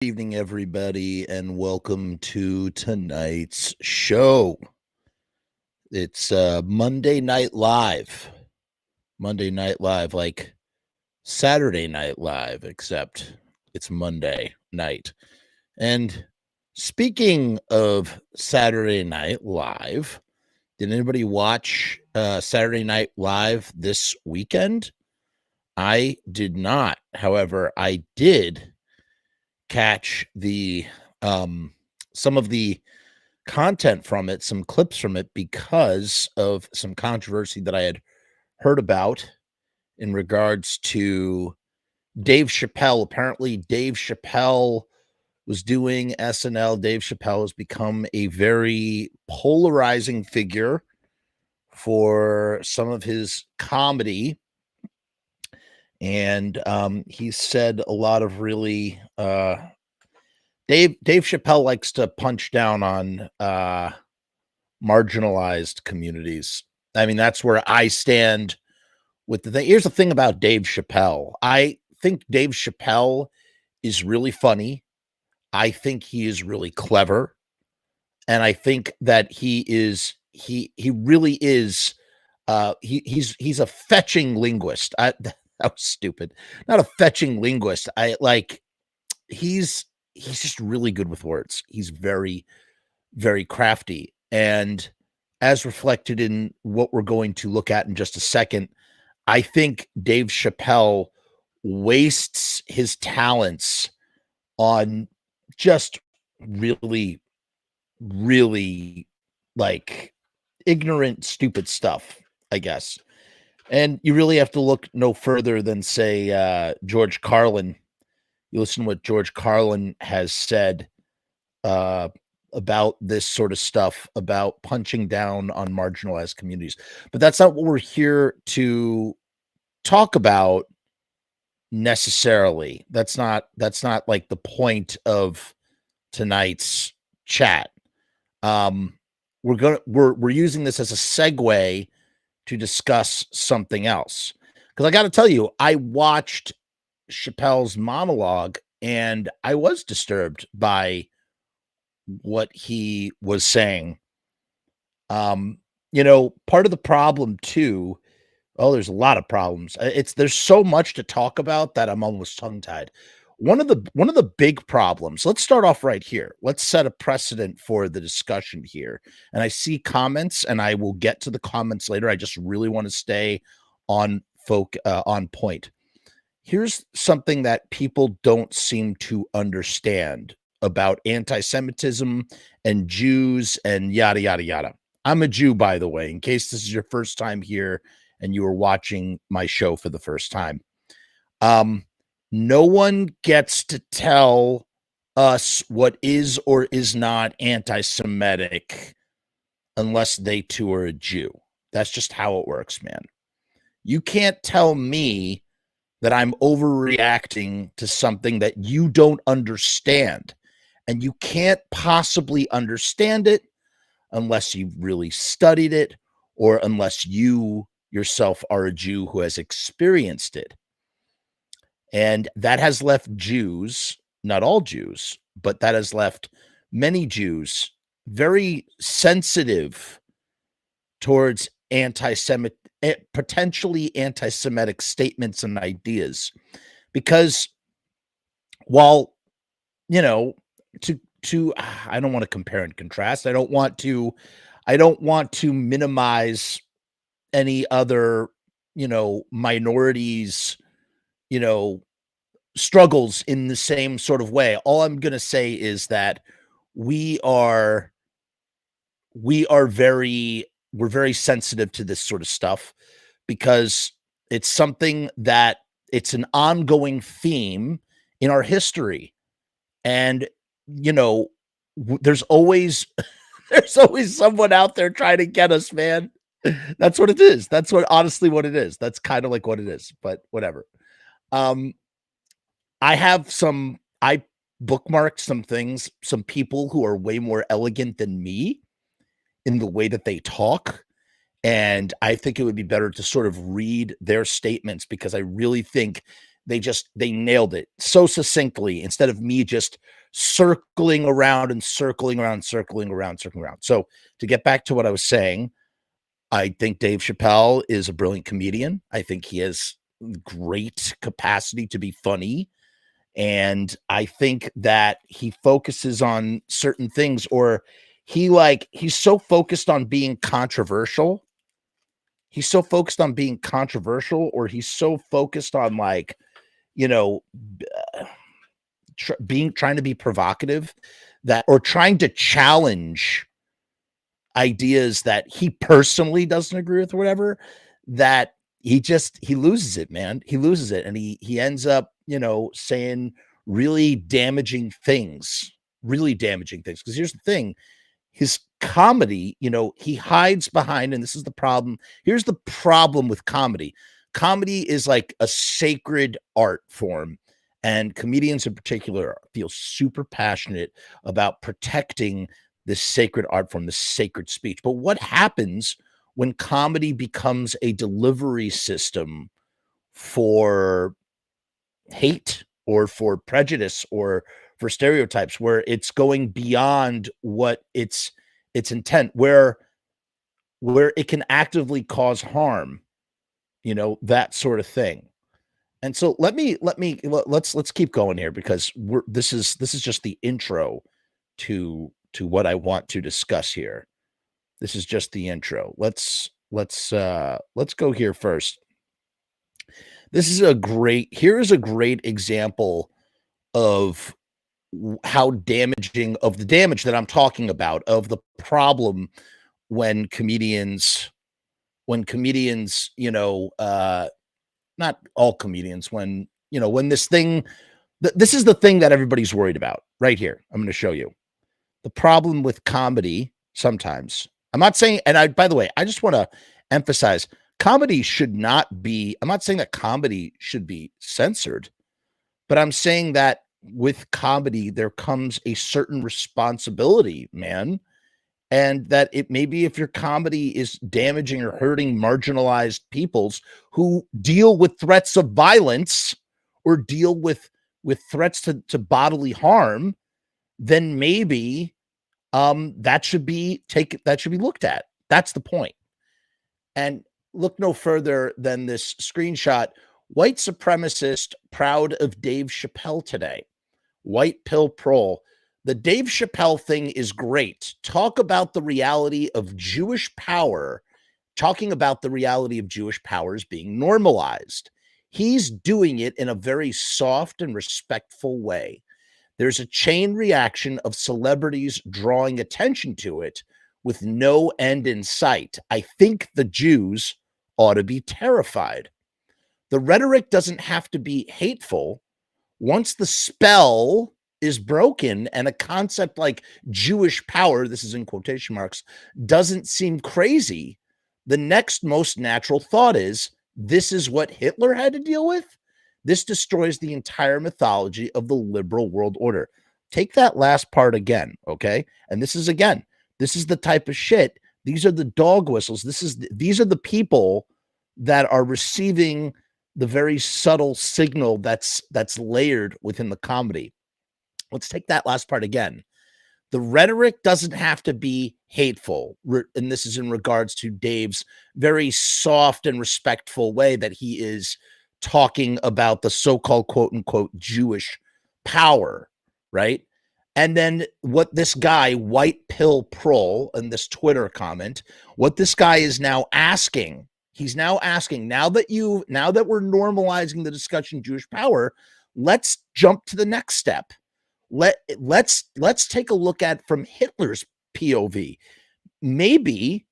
Evening, everybody, and welcome to tonight's show. It's Monday Night Live. Monday Night Live, like Saturday Night Live, except it's Monday night. And speaking of Saturday Night Live, did anybody watch Saturday Night Live this weekend? I did not. However, I did catch the some of the content from it, some clips from it, because of some controversy that I had heard about in regards to Dave Chappelle. Apparently, Dave Chappelle was doing SNL. Dave Chappelle has become a very polarizing figure for some of his comedy. And he said a lot of really Dave Chappelle likes to punch down on marginalized communities. I mean, that's where I stand with the thing. Here's the thing about Dave Chappelle. I think Dave Chappelle is really funny. I think he is really clever. And I think that he really is he's a fetching linguist. That was stupid. Not a fetching linguist. I like he's just really good with words. He's very, very crafty. And as reflected in what we're going to look at in just a second, I think Dave Chappelle wastes his talents on just really, really like ignorant, stupid stuff, I guess. And you really have to look no further than, say, George Carlin. You listen to what George Carlin has said uh, about this sort of stuff, about punching down on marginalized communities. But that's not what we're here to talk about necessarily. That's not like the point of tonight's chat. Um, we're using this as a segue to discuss something else. Because I got to tell you, I watched Chappelle's monologue and I was disturbed by what he was saying. Part of the problem too. Oh, there's a lot of problems. There's so much to talk about that I'm almost tongue tied. One of the big problems. Let's start off right here. Let's set a precedent for the discussion here. And I see comments, and I will get to the comments later. I just really want to stay on point. Here's something that people don't seem to understand about anti-Semitism and Jews and yada, yada, yada. I'm a Jew, by the way, in case this is your first time here and you are watching my show for the first time. No one gets to tell us what is or is not anti-Semitic unless they too are a Jew. That's just how it works, man. You can't tell me that I'm overreacting to something that you don't understand. And you can't possibly understand it unless you've really studied it or unless you yourself are a Jew who has experienced it. And that has left Jews, not all Jews, but that has left many Jews very sensitive towards potentially anti-Semitic statements and ideas, because while to I don't want to compare and contrast. I don't want to minimize any other minorities struggles in the same sort of way. All I'm going to say is that we are we're very sensitive to this sort of stuff because it's something that it's an ongoing theme in our history. And there's always there's always someone out there trying to get us, man. That's what it is. That's honestly what it is. That's kind of like what it is, but whatever. Um I bookmarked some things, some people who are way more elegant than me in the way that they talk. And I think it would be better to sort of read their statements because I really think they nailed it so succinctly instead of me just circling around and circling around, circling around, circling around. So to get back to what I was saying, I think Dave Chappelle is a brilliant comedian. I think he has great capacity to be funny. And I think that he focuses on certain things, or he's so focused on being controversial. He's so focused on being controversial, or he's so focused on like, you know, trying to be provocative, that, or trying to challenge ideas that he personally doesn't agree with or whatever, that he loses it, man. He loses it, and he ends up, saying really damaging things, because here's the thing: his comedy, he hides behind, and this is the problem. Here's the problem with comedy. Comedy is like a sacred art form, and comedians in particular feel super passionate about protecting this sacred art form, this sacred speech. But what happens when comedy becomes a delivery system for hate or for prejudice or for stereotypes, where it's going beyond what its intent, where it can actively cause harm, that sort of thing. And so let's keep going here, because this is just the intro to what I want to discuss here. This is just the intro. Let's go here first. Here's a great example of how damaging, of the damage that I'm talking about, of the problem when comedians, not all comedians, when this thing, this is the thing that everybody's worried about right here. I'm going to show you the problem with comedy. Sometimes, I'm not saying, and by the way, I just want to emphasize, comedy should not be, I'm not saying that comedy should be censored, but I'm saying that with comedy, there comes a certain responsibility, man. And that it maybe, if your comedy is damaging or hurting marginalized peoples who deal with threats of violence or deal with threats to bodily harm, then maybe that should be looked at. That's the point. And look no further than this screenshot. White supremacist proud of Dave Chappelle today. White pill prole. The Dave Chappelle thing is great. Talk about the reality of Jewish power, talking about the reality of Jewish powers being normalized. He's doing it in a very soft and respectful way. There's a chain reaction of celebrities drawing attention to it with no end in sight. I think the Jews ought to be terrified. The rhetoric doesn't have to be hateful. Once the spell is broken and a concept like Jewish power, this is in quotation marks, doesn't seem crazy, the next most natural thought is, this is what Hitler had to deal with? This destroys the entire mythology of the liberal world order. Take that last part again, okay? And this is the type of shit. These are the dog whistles. These are the people that are receiving the very subtle signal that's layered within the comedy. Let's take that last part again. The rhetoric doesn't have to be hateful. And this is in regards to Dave's very soft and respectful way that he is talking about the so-called quote unquote Jewish power, right? And then what this guy, White Pill Prole, in this Twitter comment, what this guy is now asking, now that we're normalizing the discussion Jewish power, let's jump to the next step. Let's take a look at from Hitler's POV. Maybe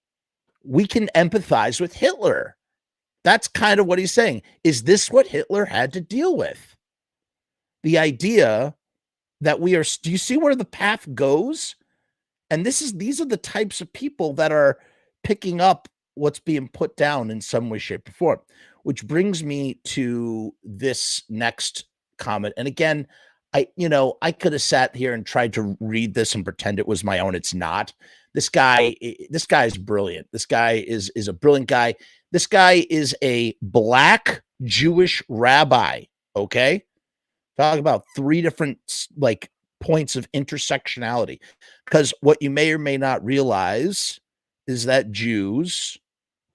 we can empathize with Hitler. That's kind of what he's saying. Is this what Hitler had to deal with? The idea that do you see where the path goes? And these are the types of people that are picking up what's being put down in some way, shape, or form, which brings me to this next comment. And again, I could have sat here and tried to read this and pretend it was my own. It's not. This guy is brilliant. This guy is a brilliant guy. This guy is a black Jewish rabbi. okay? Talk about 3 different like points of intersectionality. Because what you may or may not realize is that Jews,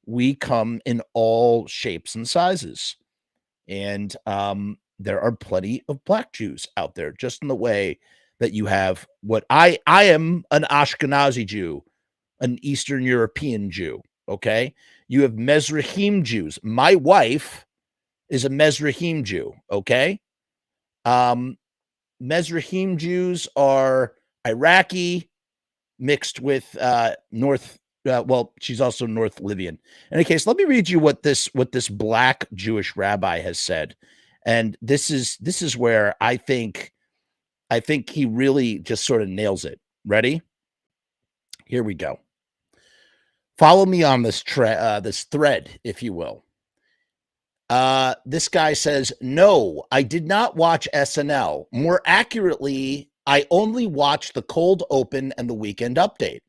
we come in all shapes and sizes. And there are plenty of black Jews out there, just in the way that you have what I am an Ashkenazi Jew, an Eastern European Jew. Okay. You have Mizrahim Jews. My wife is a Mizrahim Jew. Okay. Um, Mizrahim Jews are Iraqi mixed with North. Well, she's also North Libyan. In any case, let me read you what this black Jewish rabbi has said, and this is where I think he really just sort of nails it. Ready? Here we go. Follow me on this this thread, if you will. This guy says, no, I did not watch SNL. More accurately, I only watched the cold open and the weekend update.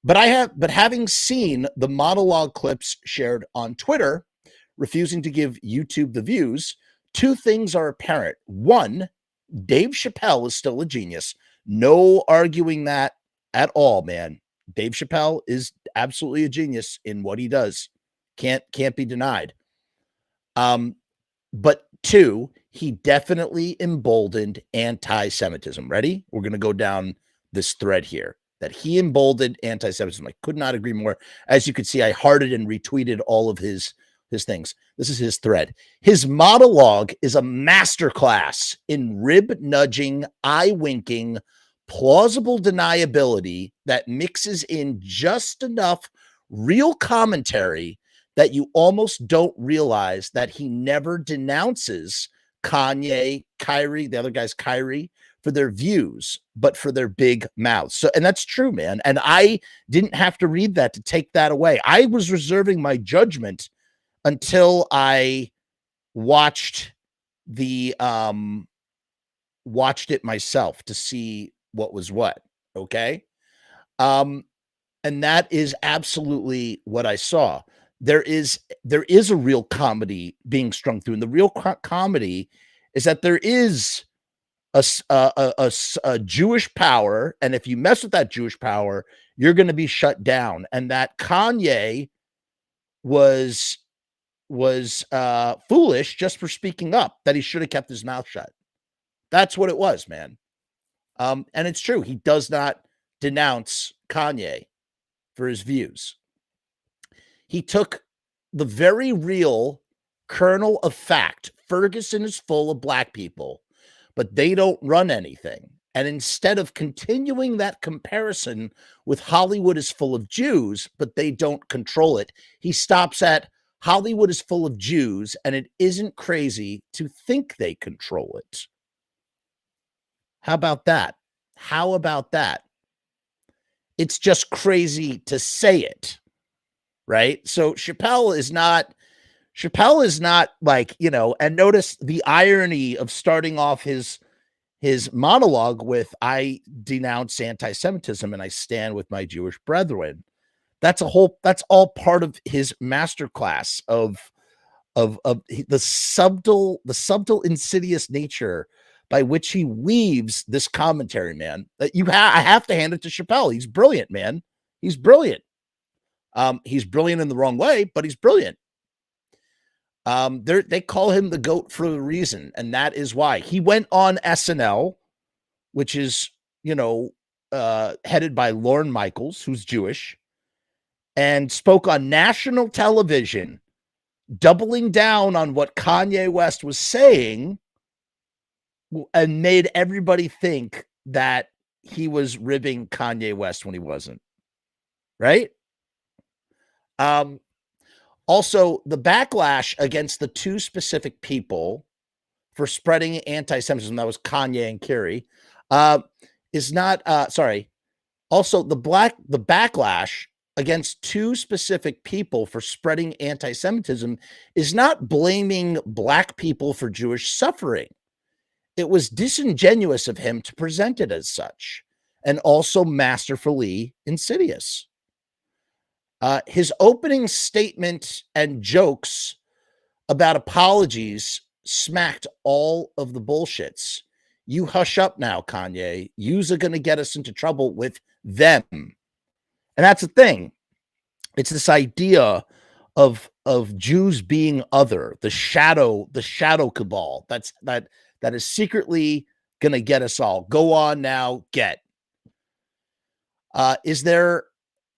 But having seen the monologue clips shared on Twitter, refusing to give YouTube the views, 2 things are apparent. 1, Dave Chappelle is still a genius. No arguing that at all, man. Dave Chappelle is absolutely a genius in what he does. Can't be denied. But 2, he definitely emboldened anti-Semitism. Ready? We're going to go down this thread here that he emboldened anti-Semitism. I could not agree more. As you could see, I hearted and retweeted all of his things. This is his thread. His monologue is a masterclass in rib nudging, eye winking, plausible deniability that mixes in just enough real commentary that you almost don't realize that he never denounces Kanye, Kyrie, the other guy's Kyrie, for their views, but for their big mouths. So, and that's true, man. And I didn't have to read that to take that away. I was reserving my judgment until I watched watched it myself to see what was what. Okay. And that is absolutely what I saw. There is a real comedy being strung through, and the real comedy is that there is a Jewish power, and if you mess with that Jewish power, you're going to be shut down. And that Kanye was foolish just for speaking up, that he should have kept his mouth shut. That's what it was, man. And it's true. He does not denounce Kanye for his views. He took the very real kernel of fact. Ferguson is full of black people, but they don't run anything. And instead of continuing that comparison with Hollywood is full of Jews, but they don't control it, he stops at Hollywood is full of Jews, and it isn't crazy to think they control it. How about that? How about that? It's just crazy to say it, right? So Chappelle is not like, and notice the irony of starting off his monologue with, I denounce anti-Semitism and I stand with my Jewish brethren. That's all part of his masterclass of the subtle, insidious nature by which he weaves this commentary, man. That I have to hand it to Chappelle. He's brilliant, man. He's brilliant. He's brilliant in the wrong way, but he's brilliant. They call him the GOAT for a reason, and that is why he went on SNL, which is, headed by Lorne Michaels, who's Jewish, and spoke on national television, doubling down on what Kanye West was saying, and made everybody think that he was ribbing Kanye West when he wasn't. Right? Also, the backlash against the 2 specific people for spreading anti-Semitism, that was Kanye and Kyrie, is not, Also, the backlash against 2 specific people for spreading anti-Semitism is not blaming black people for Jewish suffering. It was disingenuous of him to present it as such, and also masterfully insidious. His opening statement and jokes about apologies smacked all of the bullshits. You hush up now, Kanye. Yous are going to get us into trouble with them. And that's the thing. It's this idea of Jews being other, the shadow cabal. That is secretly going to get us all. Go on now, get. Is there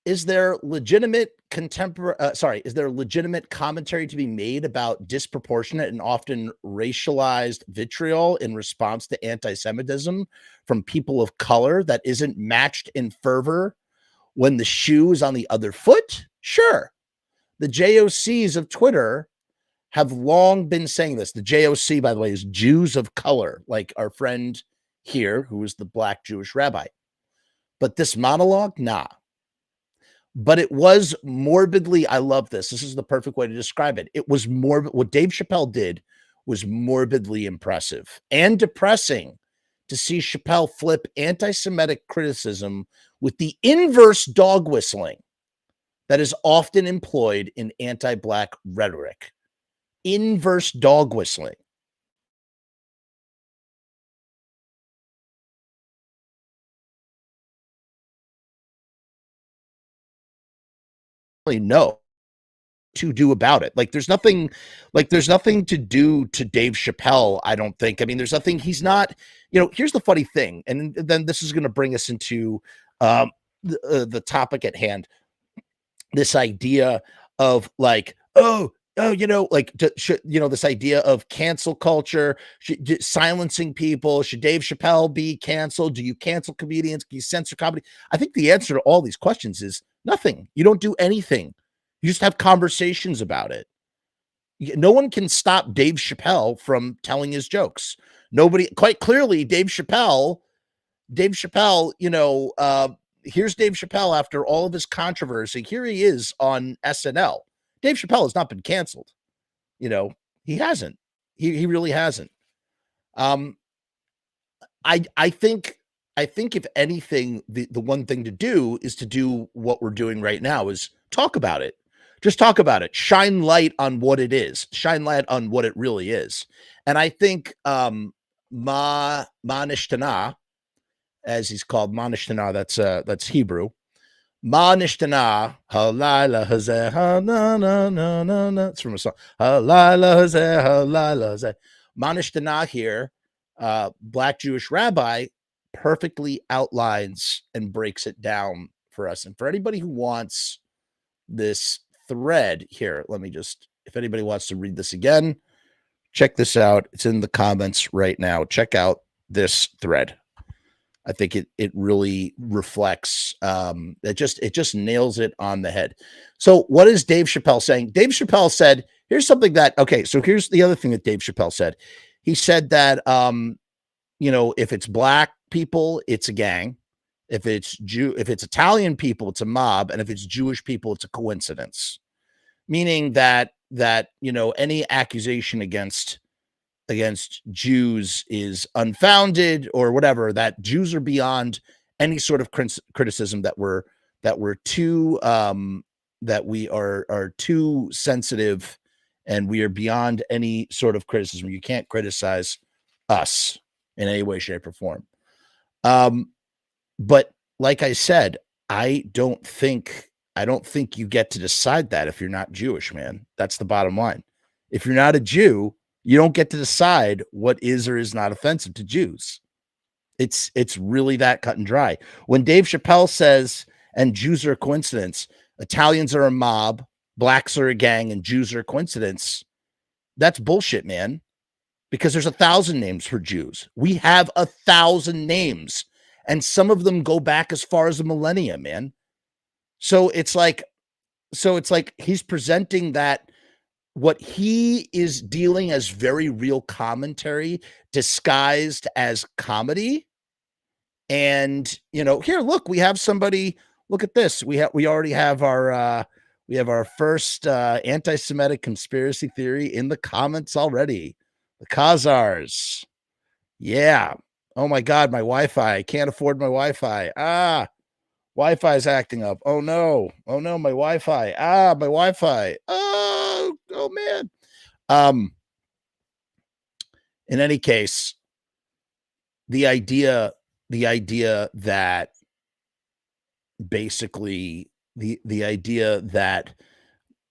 legitimate is there legitimate commentary to be made about disproportionate and often racialized vitriol in response to anti-Semitism from people of color that isn't matched in fervor when the shoe is on the other foot? Sure. The JOCs of Twitter have long been saying this. The JOC, by the way, is Jews of color, like our friend here, who is the black Jewish rabbi. But this monologue, nah. But it was morbidly, I love this. This is the perfect way to describe it. It was morbid. What Dave Chappelle did was morbidly impressive and depressing to see Chappelle flip anti-Semitic criticism with the inverse dog whistling that is often employed in anti-Black rhetoric. Inverse dog whistling. No to do about it. There's nothing to do to Dave Chappelle, I don't think. I mean, there's nothing. He's not, here's the funny thing, and then this is going to bring us into the topic at hand. This idea of this idea of cancel culture, silencing people. Should Dave Chappelle be canceled? Do you cancel comedians? Can you censor comedy? I think the answer to all these questions is nothing. You don't do anything. You just have conversations about it. No one can stop Dave Chappelle from telling his jokes. Nobody, quite clearly, Dave Chappelle, here's Dave Chappelle after all of his controversy. Here he is on SNL. Dave Chappelle has not been canceled. He hasn't. He really hasn't. I think if anything, the one thing to do is to do what we're doing right now, is talk about it. Just talk about it. Shine light on what it is. Shine light on what it really is. And I think Ma Nishtana, as he's called, Ma Nishtana, that's Hebrew. Ma Nishtana, Halila Hazeh, na. It's from a song. Halila Hazeh, Halila Hazeh. Ma Nishtana here, Black Jewish rabbi, perfectly outlines and breaks it down for us. And for anybody who wants this thread here, if anybody wants to read this again, check this out. It's in the comments right now. Check out this thread. I think it really reflects, it just nails it on the head. So what is Dave Chappelle saying? Dave Chappelle said, here's something so here's the other thing that Dave Chappelle said. He said that, if it's Black people, it's a gang. If it's Italian people, it's a mob. And if it's Jewish people, it's a coincidence. Meaning that any accusation against Jews is unfounded, or whatever, that Jews are beyond any sort of criticism, that we are too sensitive, and we are beyond any sort of criticism. You can't criticize us in any way, shape, or form. But like I said, I don't think you get to decide that if you're not Jewish, man. That's the bottom line. If you're not a Jew, you don't get to decide what is or is not offensive to Jews. It's really that cut and dry. When Dave Chappelle says, and Jews are a coincidence, Italians are a mob, Blacks are a gang, and Jews are a coincidence, that's bullshit, man. Because there's 1,000 names for Jews. We have 1,000 names, and some of them go back as far as a millennia, man. So it's like he's presenting that what he is dealing as very real commentary disguised as comedy. And, here, look, we have somebody, look at this. We already have our first anti-Semitic conspiracy theory in the comments already. The Khazars. Yeah. Oh my God, my Wi-Fi. I can't afford my Wi-Fi. Wi-Fi is acting up. Oh no, my Wi-Fi. My Wi-Fi. Oh man. In any case, the idea the idea that basically the idea that,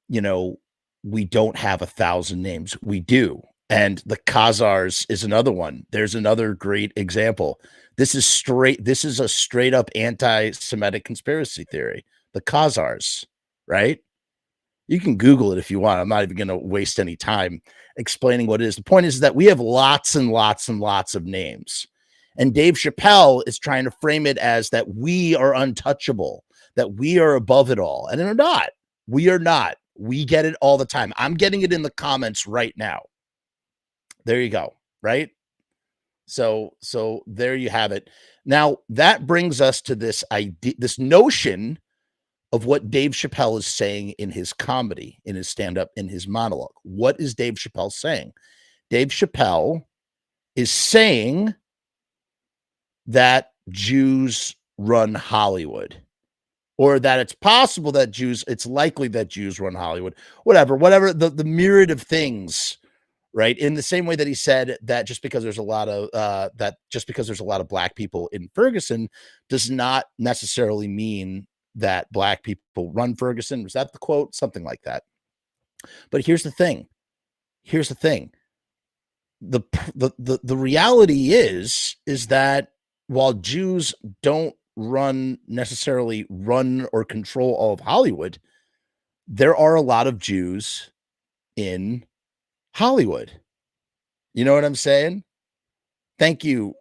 you know, we don't have 1,000 names. We do. And the Khazars is another one. There's another great example. This is a straight up anti-Semitic conspiracy theory. The Khazars, right? You can Google it if you want. I'm not even going to waste any time explaining what it is. The point is that we have lots and lots and lots of names. And Dave Chappelle is trying to frame it as that we are untouchable, that we are above it all. And they're not. We are not. We get it all the time. I'm getting it in the comments right now. There you go. Right? So there you have it. Now that brings us to this idea, this notion of what Dave Chappelle is saying in his comedy, in his stand-up, in his monologue. What is Dave Chappelle saying? Dave Chappelle is saying that Jews run Hollywood, or that it's possible that it's likely that Jews run Hollywood, whatever, the myriad of things, right? In the same way that he said that just because there's a lot of black people in Ferguson does not necessarily mean that black people run Ferguson. Was that the quote? Something like that. But here's the thing. The reality is that while Jews don't necessarily run or control all of Hollywood, there are a lot of Jews in Hollywood. You know what I'm saying? Thank you,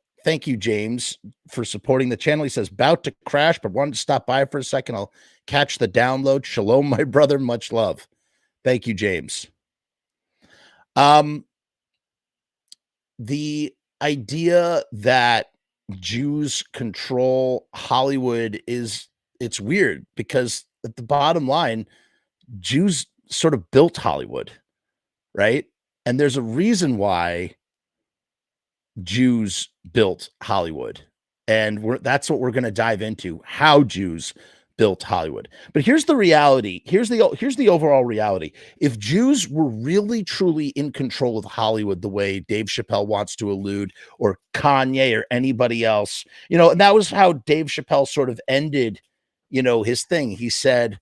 James, for supporting the channel. He says, about to crash, but wanted to stop by for a second. I'll catch the download. Shalom, my brother. Much love. Thank you, James. The idea that Jews control Hollywood it's weird, because at the bottom line, Jews sort of built Hollywood, right? And there's a reason why Jews built Hollywood. And that's what we're going to dive into, how Jews built Hollywood. But here's the reality. Here's the overall reality. If Jews were really truly in control of Hollywood the way Dave Chappelle wants to allude, or Kanye or anybody else, and that was how Dave Chappelle sort of ended, his thing. He said,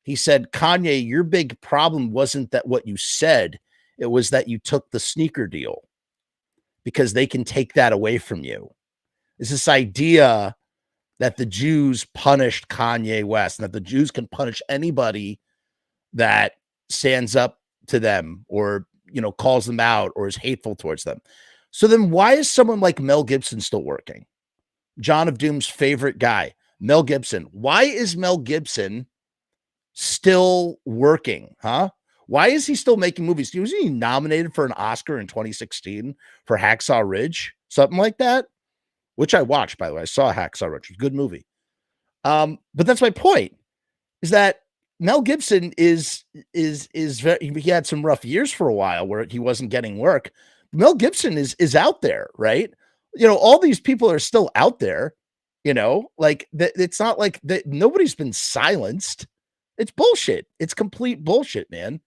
Kanye, your big problem wasn't that what you said, it was that you took the sneaker deal, because they can take that away from you. It's this idea that the Jews punished Kanye West, and that the Jews can punish anybody that stands up to them, or, calls them out, or is hateful towards them. So then why is someone like Mel Gibson still working? John of Doom's favorite guy, Mel Gibson. Why is Mel Gibson still working? Huh? Why is he still making movies? Was he nominated for an Oscar in 2016 for Hacksaw Ridge? Something like that? Which I watched, by the way. I saw Hacksaw Ridge. Good movie. But that's my point, is that Mel Gibson is very, he had some rough years for a while where he wasn't getting work. Mel Gibson is out there, right? All these people are still out there, like it's not like that. Nobody's been silenced. It's bullshit. It's complete bullshit, man.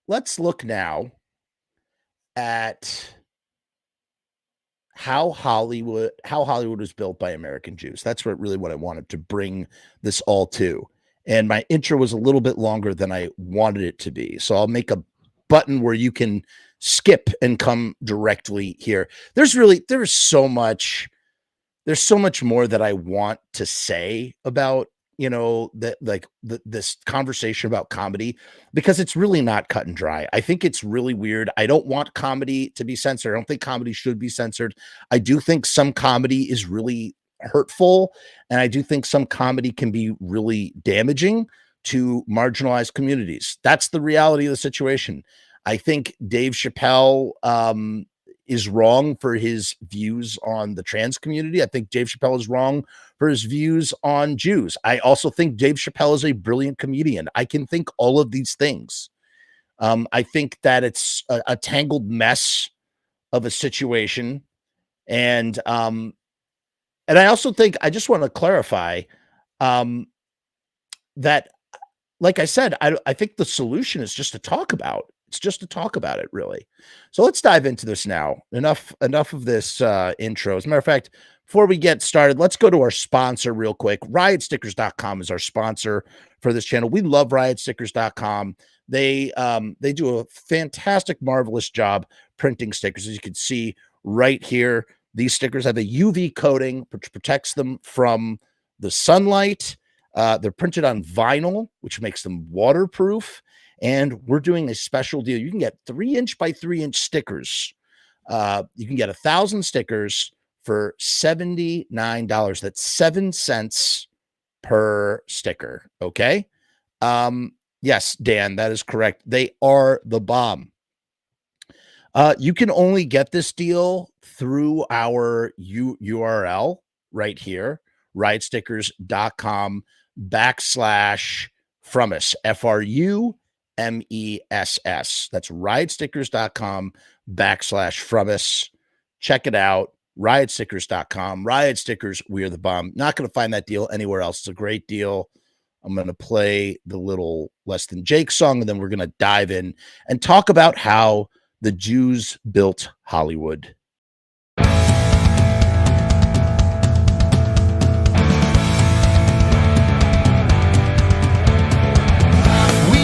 Let's look now at how Hollywood was built by American Jews. That's what I wanted to bring this all to. And my intro was a little bit longer than I wanted it to be. So I'll make a button where you can skip and come directly here. There's so much more that I want to say about, this conversation about comedy, because it's really not cut and dry. I think it's really weird. I don't want comedy to be censored. I don't think comedy should be censored. I do think some comedy is really hurtful, and I do think some comedy can be really damaging to marginalized communities. That's the reality of the situation. I think Dave Chappelle is wrong for his views on the trans community. I think Dave Chappelle is wrong for his views on Jews. I also think Dave Chappelle is a brilliant comedian. I can think all of these things. I think that it's a tangled mess of a situation. And I also think, I just want to clarify that, like I said, I think the solution is just to talk about it's just to talk about it, really. So let's dive into this now. Enough of this intro. As a matter of fact, before we get started, let's go to our sponsor real quick. Riotstickers.com is our sponsor for this channel. We love riotstickers.com. They do a fantastic, marvelous job printing stickers. As you can see right here, these stickers have a UV coating which protects them from the sunlight. They're printed on vinyl, which makes them waterproof. And we're doing a special deal. You can get 3-inch by 3-inch stickers. You can get 1,000 stickers for $79. That's 7 cents per sticker. Okay. Yes, Dan, that is correct. They are the bomb. You can only get this deal through our URL right here, riotstickers.com/Frumess, Frumess. That's riotstickers.com/Frumess. Check it out. Riotstickers.com. Riot Stickers, we're the bomb. Not going to find that deal anywhere else. It's a great deal. I'm going to play the little Less Than Jake song, and then we're going to dive in and talk about how the Jews built Hollywood. We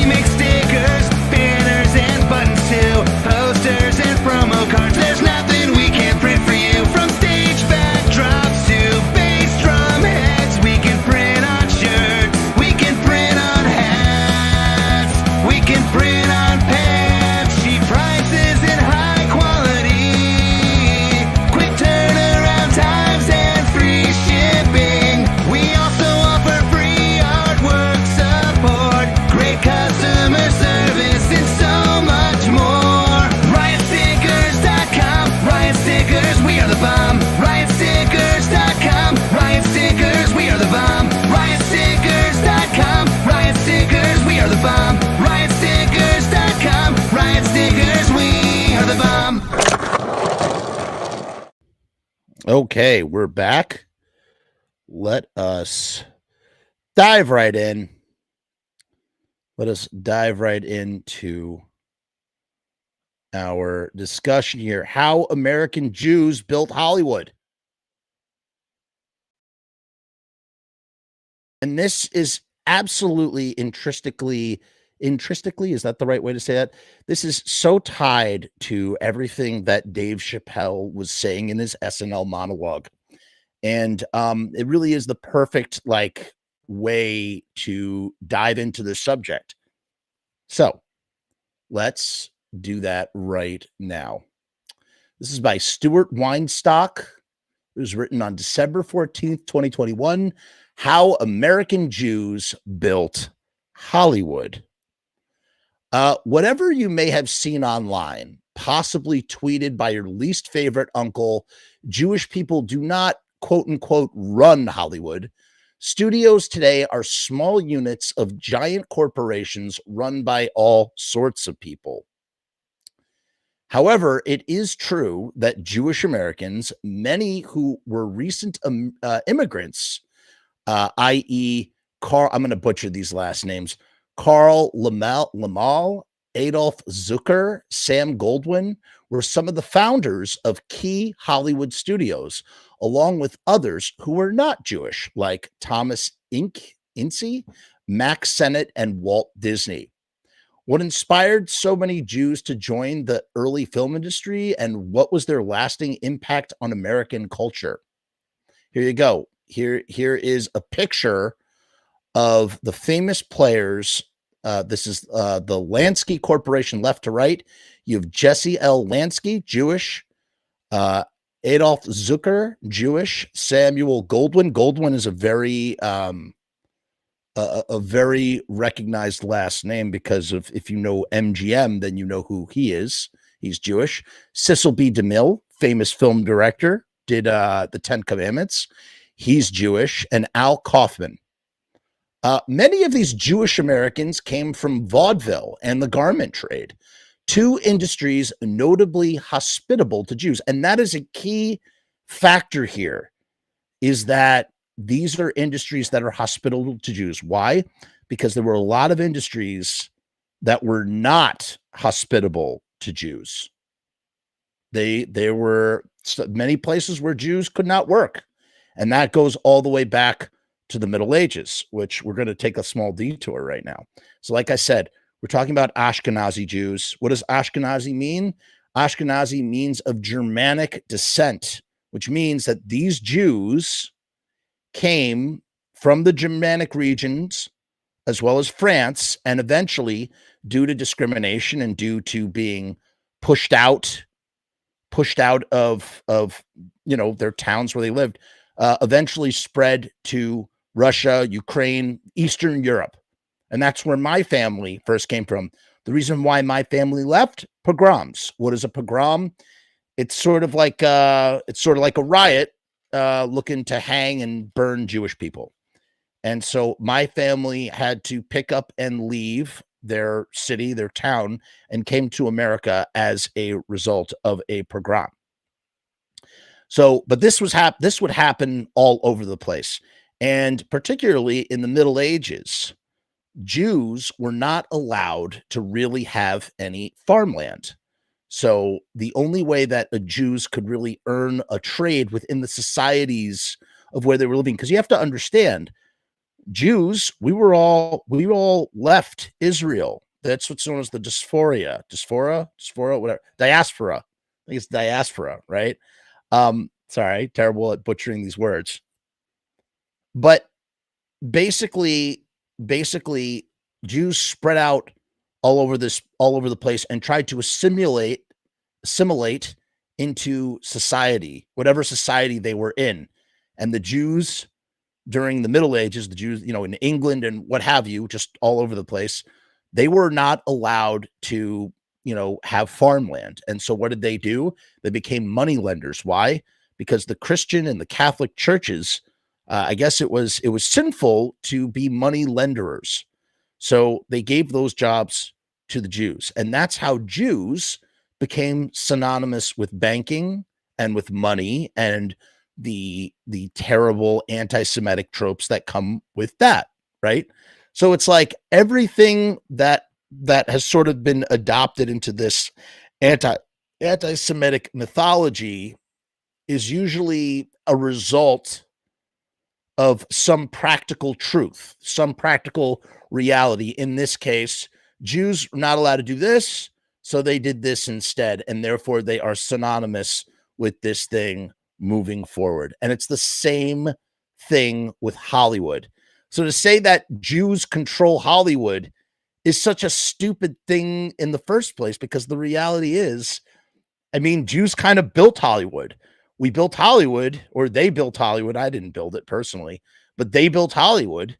make stickers, banners, and buttons too, posters and promo cards. There's nothing we can't print for you. From stage backdrops to bass drum heads, we can print on shirts, we can print on hats, we can print on pants. Cheap prices and high quality, quick turnaround times and free shipping. We also offer free artwork support, great customer service, and so much more. Riotstickers.com, Riot Stickers, we are the bomb. Riotstickers.com, Riot Stickers, we are the bomb. Riotstickers.com, Riot Stickers, we are the bomb. Riotstickers.com, Riot Stickers, we are the bomb. Okay, we're back. Let us dive right in. Let us dive right into our discussion here. How American Jews built Hollywood. And this is absolutely intrinsically, is that the right way to say that? This is so tied to everything that Dave Chappelle was saying in his SNL monologue. And it really is the perfect way to dive into the subject. So let's do that right now. This is by Stuart Weinstock. It was written on December 14th, 2021. How American Jews Built Hollywood. Whatever you may have seen online, possibly tweeted by your least favorite uncle, Jewish people do not, quote unquote, run Hollywood. Studios today are small units of giant corporations run by all sorts of people. However, it is true that Jewish Americans, many who were recent immigrants, i.e., I'm going to butcher these last names, Carl Lamal, Adolf Zucker, Sam Goldwyn, were some of the founders of key Hollywood studios, along with others who were not Jewish, like Thomas Ince, Max Sennett, and Walt Disney. What inspired so many Jews to join the early film industry, and what was their lasting impact on American culture? Here you go. Here is a picture of the famous players. This is the Lansky Corporation, left to right. You have Jesse L. Lansky, Jewish. Adolf Zucker, Jewish. Samuel Goldwyn. Goldwyn is a very recognized last name because of, if you know MGM, then you know who he is. He's Jewish. Cecil B. DeMille, famous film director, did the Ten Commandments. He's Jewish. And Al Kaufman. Many of these Jewish Americans came from vaudeville and the garment trade, two industries notably hospitable to Jews. And that is a key factor here, is that these are industries that are hospitable to Jews. Why? Because there were a lot of industries that were not hospitable to Jews. There were many places where Jews could not work. And that goes all the way back to the Middle Ages, which we're going to take a small detour right now. So, like I said, we're talking about Ashkenazi Jews. What does Ashkenazi mean? Ashkenazi means of Germanic descent, which means that these Jews came from the Germanic regions as well as France, and eventually, due to discrimination and due to being pushed out of their towns where they lived, eventually spread to Russia, Ukraine, Eastern Europe. And that's where my family first came from. The reason why my family left: pogroms. What is a pogrom? It's sort of like a riot looking to hang and burn Jewish people. And so my family had to pick up and leave their city, their town, and came to America as a result of a pogrom. So, but this would happen all over the place. And particularly in the Middle Ages, Jews were not allowed to really have any farmland. So the only way that Jews could really earn a trade within the societies of where they were living, because you have to understand, Jews, we all left Israel. That's what's known as the diaspora, whatever, diaspora. I think it's diaspora, right? Sorry, terrible at butchering these words. But basically, Jews spread out all over the place and tried to assimilate into society, whatever society they were in. And the Jews during the Middle Ages, the Jews, in England and what have you, just all over the place, they were not allowed to, have farmland. And so what did they do? They became money lenders. Why? Because the Christian and the Catholic churches, I guess it was sinful to be money lenders. So they gave those jobs to the Jews. And that's how Jews became synonymous with banking and with money and the terrible anti-Semitic tropes that come with that, right? So it's like everything that has sort of been adopted into this anti-Semitic mythology is usually a result of some practical truth, some practical reality. In this case, Jews are not allowed to do this, so they did this instead, and therefore they are synonymous with this thing moving forward. And it's the same thing with Hollywood. So to say that Jews control Hollywood is such a stupid thing in the first place, because the reality is, Jews kind of built Hollywood. We built Hollywood, or they built Hollywood. I didn't build it personally, but they built Hollywood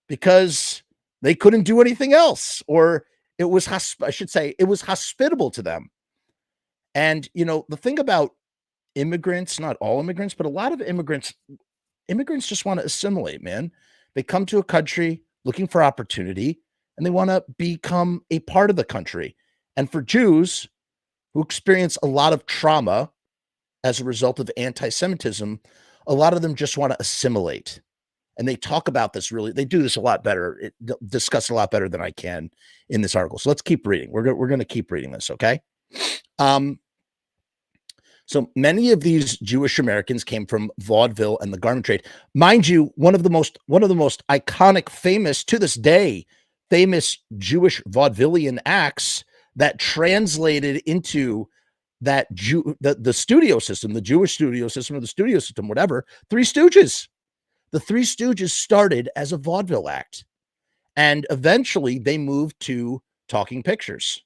because they couldn't do anything else, or it was hospitable to them. And, the thing about immigrants, not all immigrants, but a lot of immigrants just want to assimilate, man. They come to a country looking for opportunity, and they want to become a part of the country. And for Jews who experience a lot of trauma as a result of anti-Semitism, a lot of them just want to assimilate. And they talk about this they do this a lot better, discuss a lot better than I can in this article. So let's keep reading. We're going to keep reading this, okay? So many of these Jewish Americans came from vaudeville and the garment trade. Mind you, one of the most iconic, famous to this day, famous Jewish vaudevillian acts that translated into that the studio system, the Jewish studio system, or the studio system, whatever, Three Stooges. The Three Stooges started as a vaudeville act, and eventually they moved to talking pictures.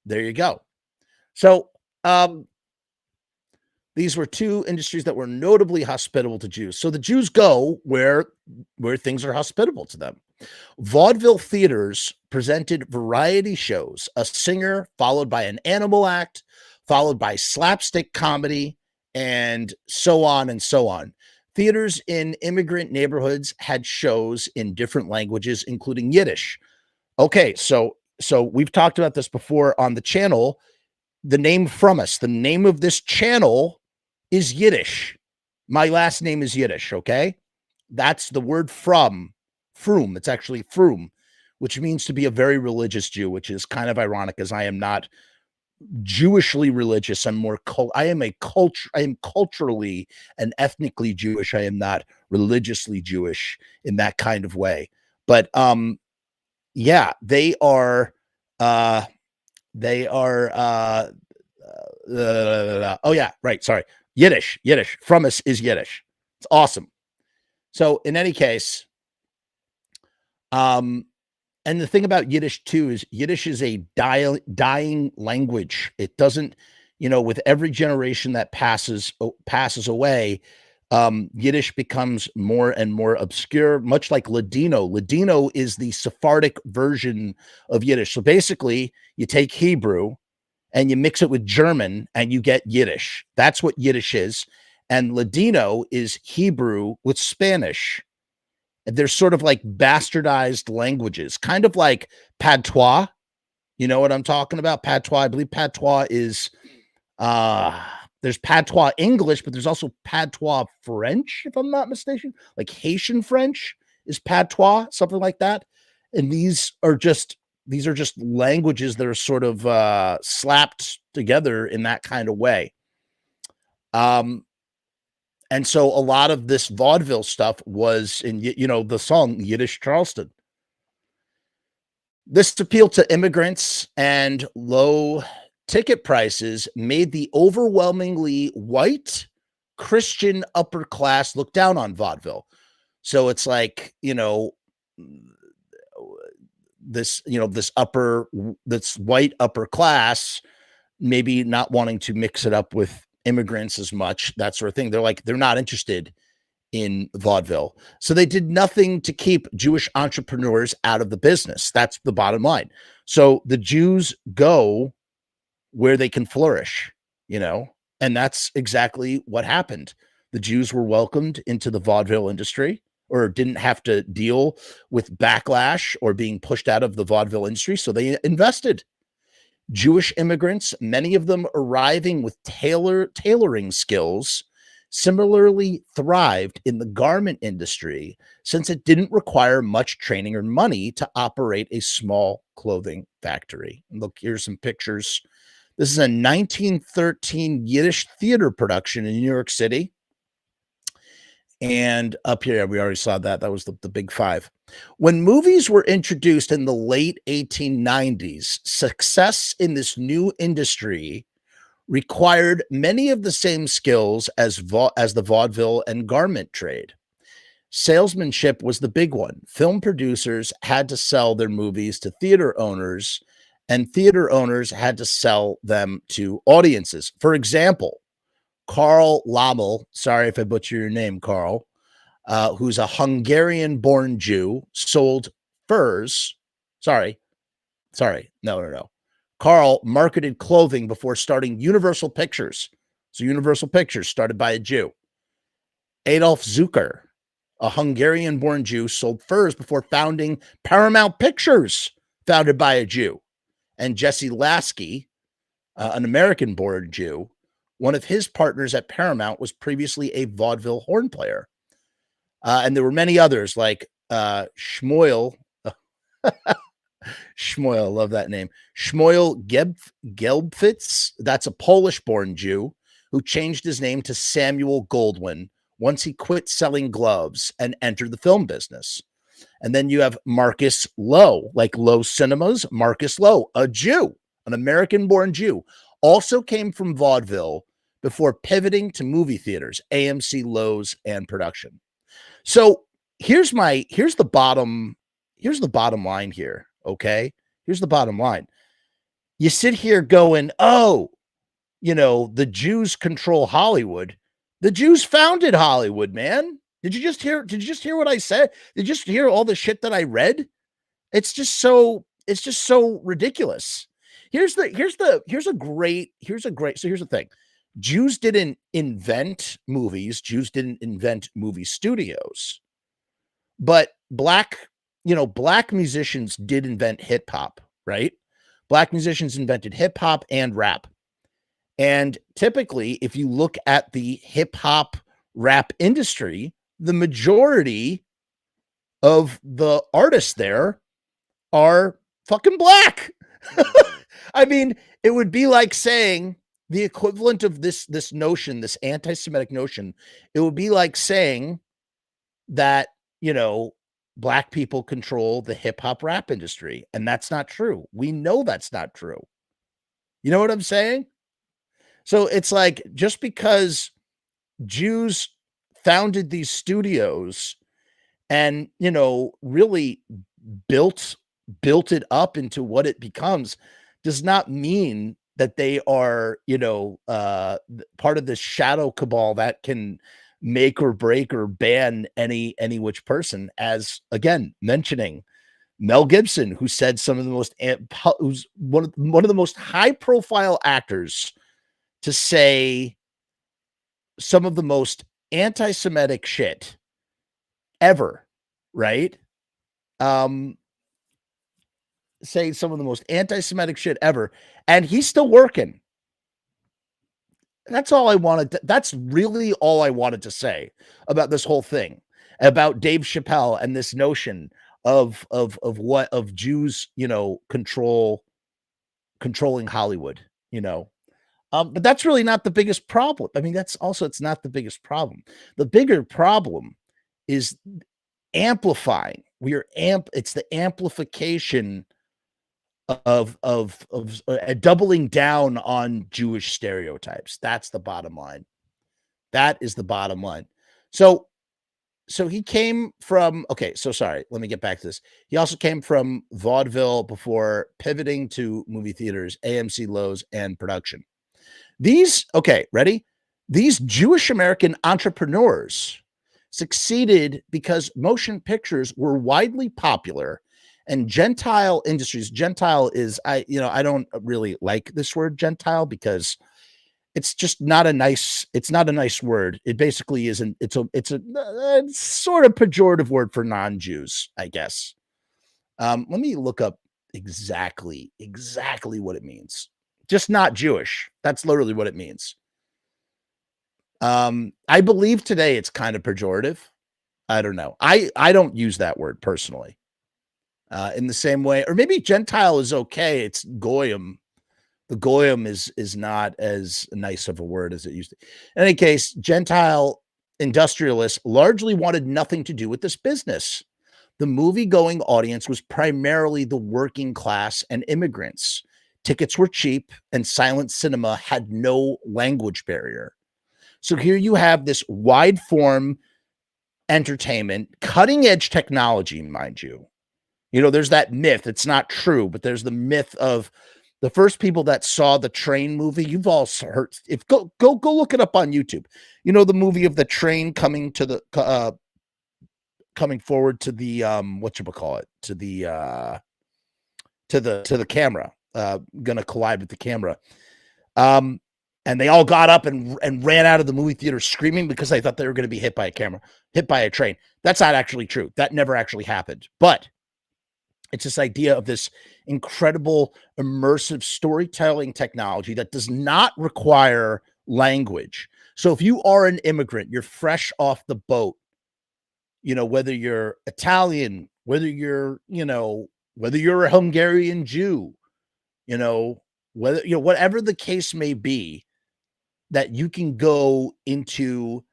There you go. So, these were two industries that were notably hospitable to Jews. So the Jews go where things are hospitable to them. Vaudeville theaters presented variety shows, a singer followed by an animal act, followed by slapstick comedy, and so on and so on. Theaters in immigrant neighborhoods had shows in different languages, including Yiddish. Okay, so we've talked about this before on the channel. The name Frumess, the name of this channel is Yiddish. My last name is Yiddish, okay? That's the word from, Frum. It's actually Frum, which means to be a very religious Jew, which is kind of ironic as I am not Jewishly religious. I am culturally and ethnically Jewish. I am not religiously Jewish in that kind of way. But yeah, uh they are oh yeah, right, sorry. Yiddish. Frumess is Yiddish. It's awesome. So in any case, um and the thing about Yiddish too is Yiddish is a dying language. It doesn't, with every generation that passes away, Yiddish becomes more and more obscure, much like Ladino. Ladino is the Sephardic version of Yiddish. So basically, you take Hebrew and you mix it with German and you get Yiddish. That's what Yiddish is. And Ladino is Hebrew with Spanish. They're sort of like bastardized languages, kind of like patois. You know what I'm talking about? Patois. I believe patois is there's patois English, but there's also patois French, if I'm not mistaken. Like Haitian French is patois, something like that. And these are just languages that are sort of slapped together in that kind of way. And so a lot of this vaudeville stuff was in, the song Yiddish Charleston. This appeal to immigrants and low ticket prices made the overwhelmingly white Christian upper class look down on vaudeville. So it's like, this white upper class maybe not wanting to mix it up with immigrants as much, that sort of thing. They're not interested in vaudeville. So they did nothing to keep Jewish entrepreneurs out of the business. That's the bottom line. So the Jews go where they can flourish, and that's exactly what happened. The Jews were welcomed into the vaudeville industry, or didn't have to deal with backlash or being pushed out of the vaudeville industry. So they invested. Jewish immigrants, many of them arriving with tailoring skills, similarly thrived in the garment industry since it didn't require much training or money to operate a small clothing factory. And look, here's some pictures. This is a 1913 Yiddish theater production in New York City. And up here, we already saw that. That was the big five. When movies were introduced in the late 1890s, success in this new industry required many of the same skills as the vaudeville and garment trade. Salesmanship was the big one. Film producers had to sell their movies to theater owners, and theater owners had to sell them to audiences. For example, Karl Lammel, sorry if I butcher your name, Karl, who's a Hungarian-born Jew, sold furs. Sorry. No. Karl marketed clothing before starting Universal Pictures. So Universal Pictures started by a Jew. Adolf Zucker, a Hungarian-born Jew, sold furs before founding Paramount Pictures, founded by a Jew. And Jesse Lasky, an American-born Jew, one of his partners at Paramount was previously a vaudeville horn player. And there were many others like Shmuel. Shmuel, I love that name. Shmuel Gelbfitz, that's a Polish-born Jew who changed his name to Samuel Goldwyn once he quit selling gloves and entered the film business. And then you have Marcus Lowe, like Lowe Cinemas. Marcus Lowe, a Jew, an American-born Jew, also came from vaudeville before pivoting to movie theaters, AMC, Lowe's, and production. So here's the bottom line here. Okay. Here's the bottom line. You sit here going, oh, the Jews control Hollywood. The Jews founded Hollywood, man. Did you just hear what I said? Did you just hear all the shit that I read? It's just so ridiculous. Here's the thing. Jews didn't invent movies. Jews didn't invent movie studios. But black musicians did invent hip hop, right? Black musicians invented hip hop and rap. And typically, if you look at the hip hop rap industry, the majority of the artists there are fucking black. I mean, it would be like saying the equivalent of this notion, this anti-Semitic notion. It would be like saying that, black people control the hip hop rap industry, and that's not true. We know that's not true. You know what I'm saying? So it's like, just because Jews founded these studios and, really built built it up into what it becomes, does not mean that they are, part of this shadow cabal that can make or break or ban any which person. As again, mentioning Mel Gibson, who said some of the most who's one of the most high profile actors to say some of the most anti-Semitic shit ever, right? Say some of the most anti-Semitic shit ever, and he's still working. That's all I wanted that's really all I wanted to say about this whole thing, about Dave Chappelle and this notion of Jews, controlling Hollywood, but that's really not the biggest problem. I mean, it's not the biggest problem. The bigger problem is amplifying. It's the amplification of doubling down on Jewish stereotypes. That's the bottom line. That is the bottom line. So he came from, okay, so sorry, let me get back to this. He also came from vaudeville before pivoting to movie theaters, AMC Lowe's, and production. Ready? These Jewish American entrepreneurs succeeded because motion pictures were widely popular and Gentile industries. Gentile is, I don't really like this word Gentile because it's just not a nice word. It basically isn't. It's sort of pejorative word for non-Jews, I guess. Let me look up exactly what it means. Just not Jewish. That's literally what it means. I believe today it's kind of pejorative. I don't know. I don't use that word personally. In the same way, or maybe Gentile is okay. It's goyim. The goyim is not as nice of a word as it used to. In any case, Gentile industrialists largely wanted nothing to do with this business. The movie-going audience was primarily the working class and immigrants. Tickets were cheap, and silent cinema had no language barrier. So here you have this wide-form entertainment, cutting-edge technology, mind you. There's that myth. It's not true, but there's the myth of the first people that saw the train movie. You've all heard. Go look it up on YouTube. The movie of the train coming to the coming forward to the whatchamacallit, to the camera, gonna collide with the camera. And they all got up and ran out of the movie theater screaming because they thought they were going to be hit by a train. That's not actually true. That never actually happened. But it's this idea of this incredible immersive storytelling technology that does not require language. So if you are an immigrant, you're fresh off the boat, whether you're Italian, whether you're a Hungarian Jew, whatever the case may be, that you can go into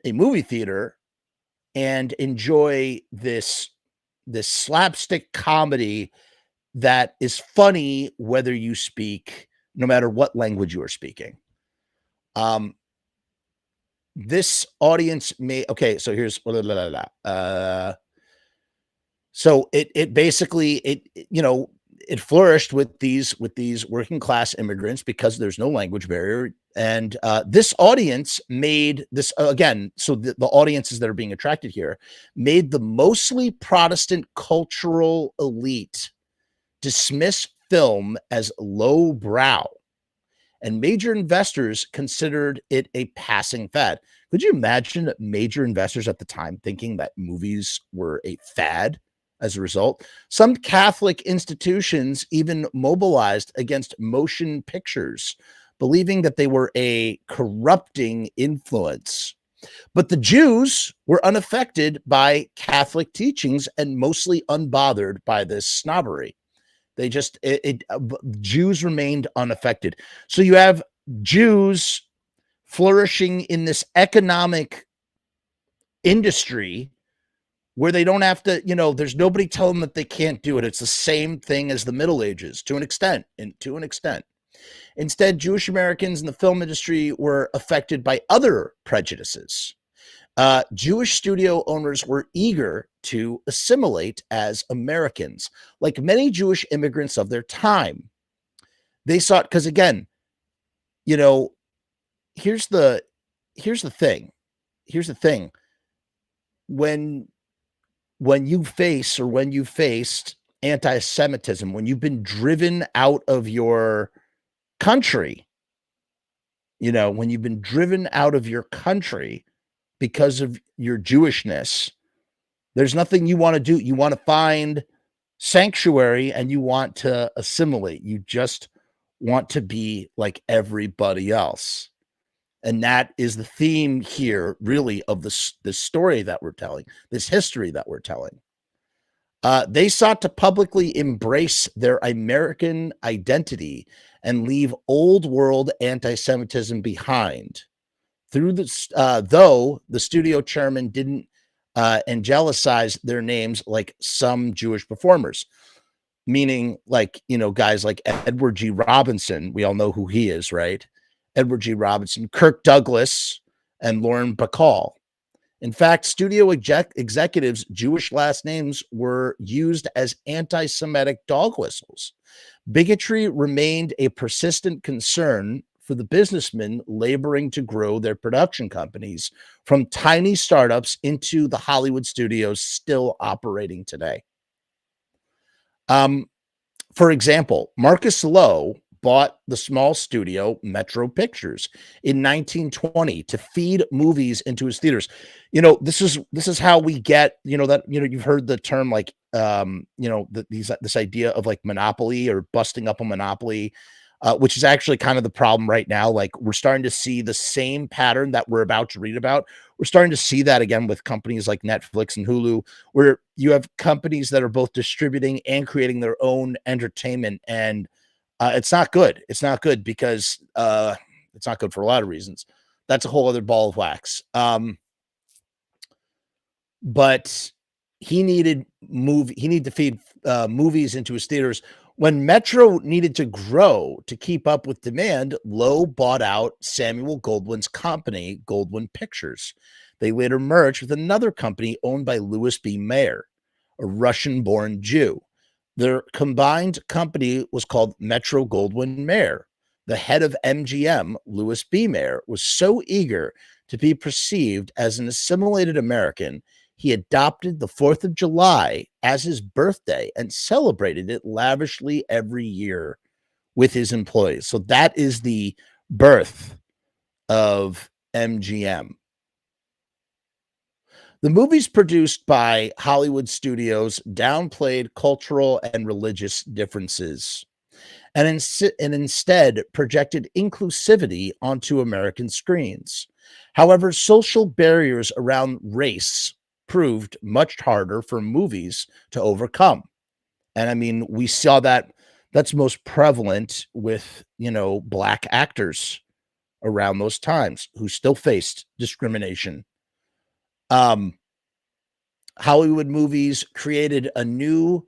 a movie theater and enjoy this slapstick comedy that is funny whether you speak, no matter what language you are speaking. This audience so here's so it basically it flourished with these working class immigrants because there's no language barrier. And this audience made this again. So the audiences that are being attracted here made the mostly Protestant cultural elite dismiss film as lowbrow, and major investors considered it a passing fad. Could you imagine major investors at the time thinking that movies were a fad? As a result, some Catholic institutions even mobilized against motion pictures, believing that they were a corrupting influence. But the Jews were unaffected by Catholic teachings and mostly unbothered by this snobbery. They just Jews remained unaffected. So you have Jews flourishing in this economic industry where they don't have to, there's nobody telling them that they can't do it. It's the same thing as the Middle Ages to an extent, Instead, Jewish Americans in the film industry were affected by other prejudices. Jewish studio owners were eager to assimilate as Americans, like many Jewish immigrants of their time. They sought, because again, here's the thing. Here's the thing. When you faced anti-Semitism, when you've been driven out of your country, when you've been driven out of your country because of your Jewishness, there's nothing you want to do. You want to find sanctuary and you want to assimilate. You just want to be like everybody else. And that is the theme here, really, of this story that we're telling, this history that we're telling. They sought to publicly embrace their American identity and leave old world anti-Semitism behind. Through this, though the studio chairman didn't angelicize their names like some Jewish performers, meaning like, guys like Edward G. Robinson. We all know who he is, right? Edward G. Robinson, Kirk Douglas, and Lauren Bacall. In fact, studio executives' Jewish last names were used as anti-Semitic dog whistles. Bigotry remained a persistent concern for the businessmen laboring to grow their production companies from tiny startups into the Hollywood studios still operating today. For example, Marcus Lowe bought the small studio Metro Pictures in 1920 to feed movies into his theaters. This is how we get, you've heard the term like, this idea of like monopoly or busting up a monopoly, which is actually kind of the problem right now. Like we're starting to see the same pattern that we're about to read about. We're starting to see that again with companies like Netflix and Hulu, where you have companies that are both distributing and creating their own entertainment. And it's not good. It's not good because it's not good for a lot of reasons. That's a whole other ball of wax. But he needed to feed movies into his theaters. When Metro needed to grow to keep up with demand, Lowe bought out Samuel Goldwyn's company, Goldwyn Pictures. They later merged with another company owned by Louis B. Mayer, a Russian-born Jew. Their combined company was called Metro-Goldwyn-Mayer. The head of MGM, Louis B. Mayer, was so eager to be perceived as an assimilated American, he adopted the 4th of July as his birthday and celebrated it lavishly every year with his employees. So that is the birth of MGM. The movies produced by Hollywood studios downplayed cultural and religious differences and instead projected inclusivity onto American screens. However, social barriers around race proved much harder for movies to overcome. And I mean, we saw that's most prevalent with, Black actors around those times who still faced discrimination. Hollywood movies created a new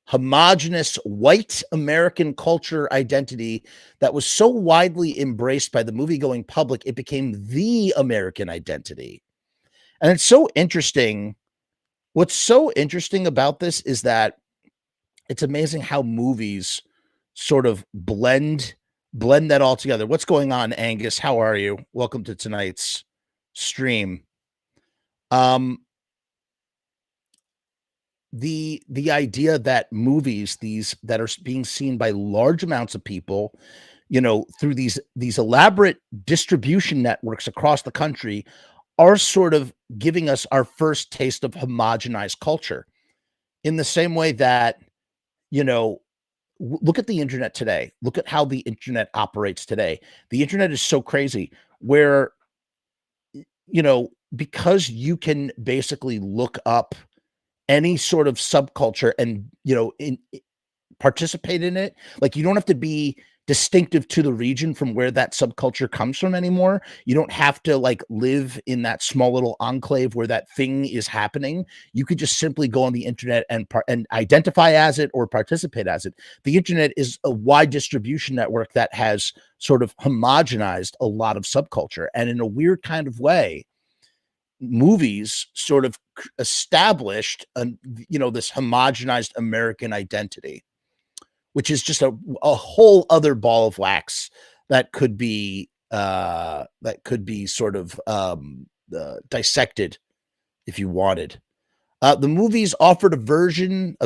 homogenous white American culture identity that was so widely embraced by the movie-going public, it became the American identity. And it's so interesting. What's so interesting about this is that it's amazing how movies sort of blend that all together. What's going on, Angus? How are you? Welcome to tonight's stream. The idea that movies, these that are being seen by large amounts of people, through these elaborate distribution networks across the country, are sort of giving us our first taste of homogenized culture. In the same way that, look at the internet today. Look at how the internet operates today. The internet is so crazy where because you can basically look up any sort of subculture and, participate in it. Like, you don't have to be distinctive to the region from where that subculture comes from anymore. You don't have to like live in that small little enclave where that thing is happening. You could just simply go on the internet and identify as it or participate as it. The internet is a wide distribution network that has sort of homogenized a lot of subculture, and in a weird kind of way, movies sort of established this homogenized American identity, which is just a whole other ball of wax that could be sort of dissected if you wanted. The movies offered a vision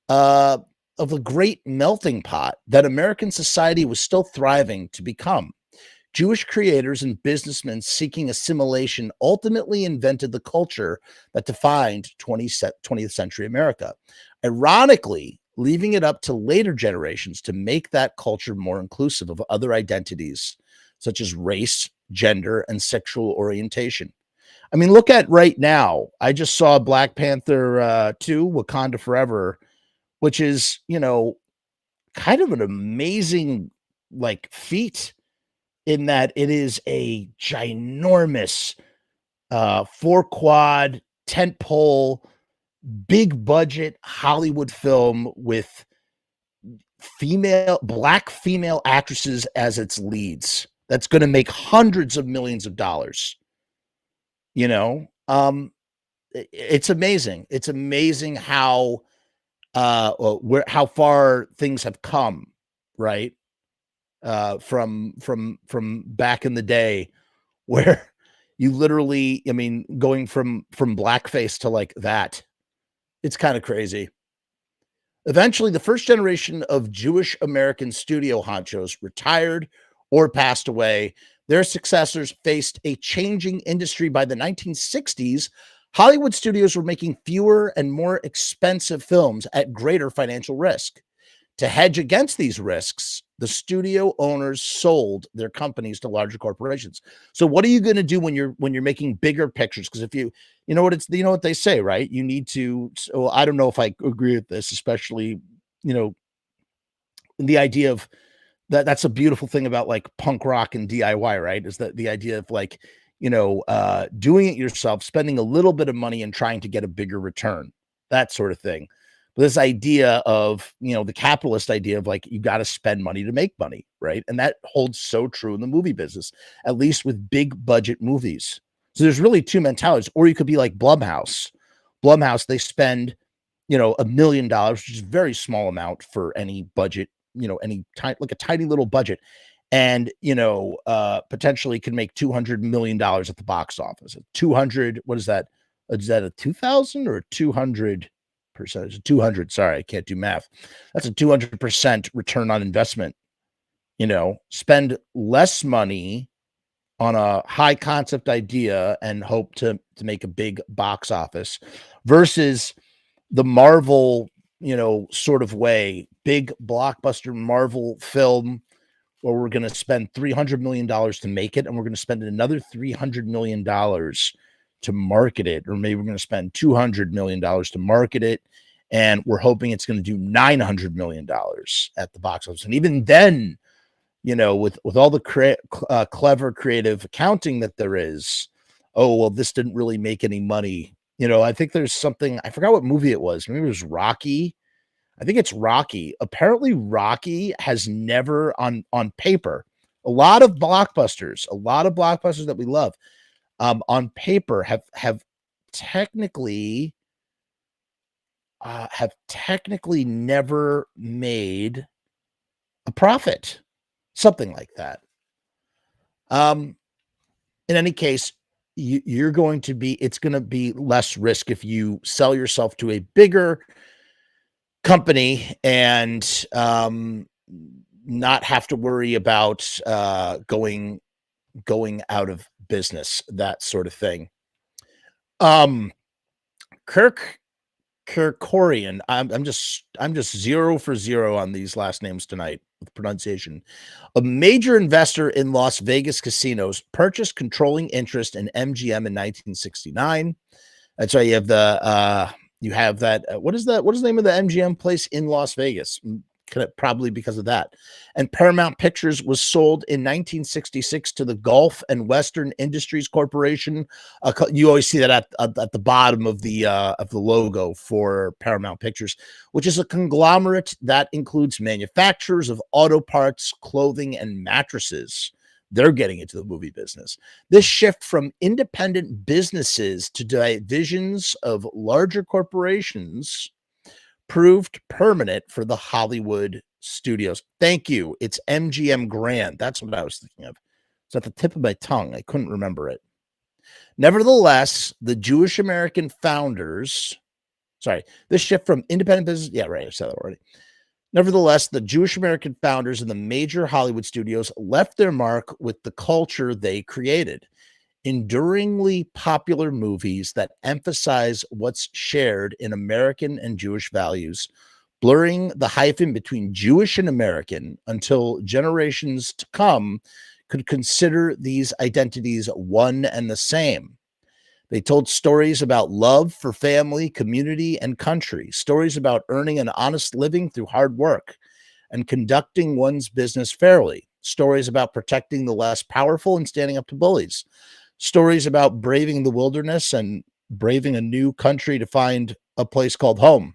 uh, of a great melting pot that American society was still thriving to become. Jewish creators and businessmen seeking assimilation ultimately invented the culture that defined 20th century America, ironically, leaving it up to later generations to make that culture more inclusive of other identities, such as race, gender, and sexual orientation. I mean, look at right now. I just saw Black Panther 2, Wakanda Forever, which is, kind of an amazing like feat in that it is a ginormous 4 quad tent pole, big budget Hollywood film with black female actresses as its leads. That's going to make hundreds of millions of dollars. It's amazing. It's amazing how how far things have come, right? From back in the day, where you literally, I mean, going from blackface to like that, it's kind of crazy. Eventually, the first generation of Jewish American studio honchos retired or passed away. Their successors faced a changing industry. By the 1960s, Hollywood studios were making fewer and more expensive films at greater financial risk. To hedge against these risks, the studio owners sold their companies to larger corporations. So what are you going to do when you're making bigger pictures? Because if you know what they say, right? You need to. So I don't know if I agree with this, especially the idea of that's a beautiful thing about like punk rock and DIY, right? Is that the idea of like doing it yourself, spending a little bit of money and trying to get a bigger return, that sort of thing. This idea of, the capitalist idea of like, you got to spend money to make money, right? And that holds so true in the movie business, at least with big budget movies. So there's really two mentalities. Or you could be like Blumhouse. They spend, $1 million, which is a very small amount for any budget, like a tiny little budget. And, potentially can make $200 million at the box office. 200, what is that? Is that a 2,000 or a 200%? 200. Sorry, I can't do math. That's a 200% return on investment. Spend less money on a high concept idea and hope to make a big box office versus the Marvel, sort of way, big blockbuster Marvel film where we're going to spend $300 million to make it, and we're going to spend another $300 million to market it, or maybe we're going to spend $200 million to market it, and we're hoping it's going to do $900 million at the box office. And even then, with all the clever creative accounting that there is, oh, well, this didn't really make any money. I think there's something, I forgot what movie it was. Maybe it was Rocky. I think it's Rocky. Apparently, Rocky has never on paper, a lot of blockbusters that we love, on paper have technically never made a profit, something like that. In any case, it's going to be less risk if you sell yourself to a bigger company and not have to worry about going out of business, that sort of thing. Kirk Kerkorian. I'm just 0 for 0 on these last names tonight with pronunciation. A major investor in Las Vegas casinos purchased controlling interest in MGM in 1969. That's why you have that. What is that? What is the name of the MGM place in Las Vegas? Probably because of that. And Paramount Pictures was sold in 1966 to the Gulf and Western Industries Corporation. You always see that at the bottom of the logo for Paramount Pictures, which is a conglomerate that includes manufacturers of auto parts, clothing, and mattresses. They're getting into the movie business. This shift from independent businesses to divisions of larger corporations proved permanent for the Hollywood studios. Thank you. It's MGM Grand. That's what I was thinking of. It's at the tip of my tongue. I couldn't remember it. Nevertheless, the Jewish American founders, this shift from independent business. Yeah, right. I said that already. Nevertheless, the Jewish American founders in the major Hollywood studios left their mark with the culture they created. Enduringly popular movies that emphasize what's shared in American and Jewish values, blurring the hyphen between Jewish and American until generations to come could consider these identities one and the same. They told stories about love for family, community, and country, stories about earning an honest living through hard work and conducting one's business fairly, stories about protecting the less powerful and standing up to bullies, stories about braving the wilderness and braving a new country to find a place called home,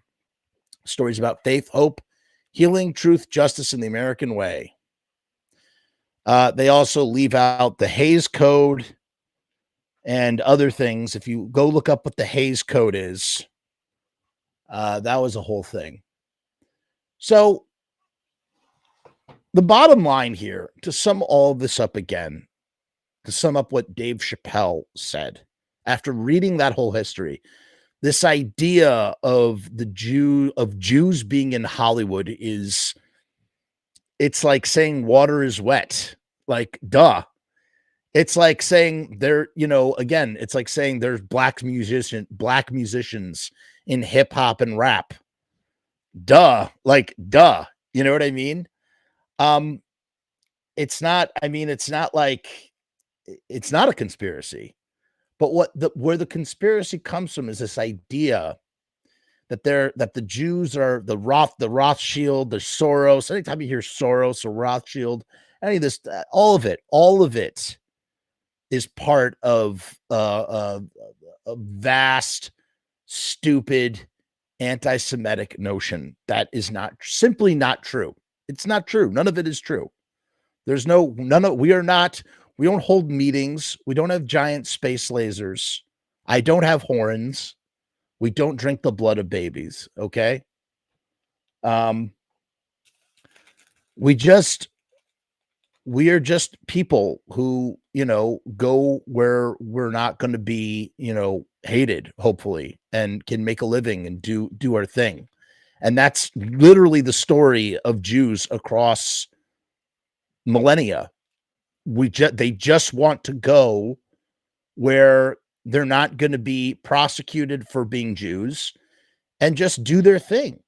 stories about faith, hope, healing, truth, justice, and the American way. They also leave out the Hays Code and other things. If you go look up what the Hays Code is, that was a whole thing. So the bottom line here, to sum all this up again, to sum up what Dave Chappelle said after reading that whole history, this idea of Jews being in Hollywood it's like saying water is wet. Like, duh. It's like saying it's like saying there's black musicians in hip hop and rap. Duh. Like, duh. You know what I mean? It's not a conspiracy, but where the conspiracy comes from is this idea that the Jews are the Rothschild, the Soros. Anytime you hear Soros or Rothschild, any of this, all of it is part of a vast, stupid, anti-Semitic notion that is simply not true. It's not true. None of it is true. We don't hold meetings. We don't have giant space lasers. I don't have horns. We don't drink the blood of babies. Okay. We are just people who, go where we're not going to be, hated, hopefully, and can make a living and do our thing. And that's literally the story of Jews across millennia. They just want to go where they're not going to be prosecuted for being Jews and just do their thing.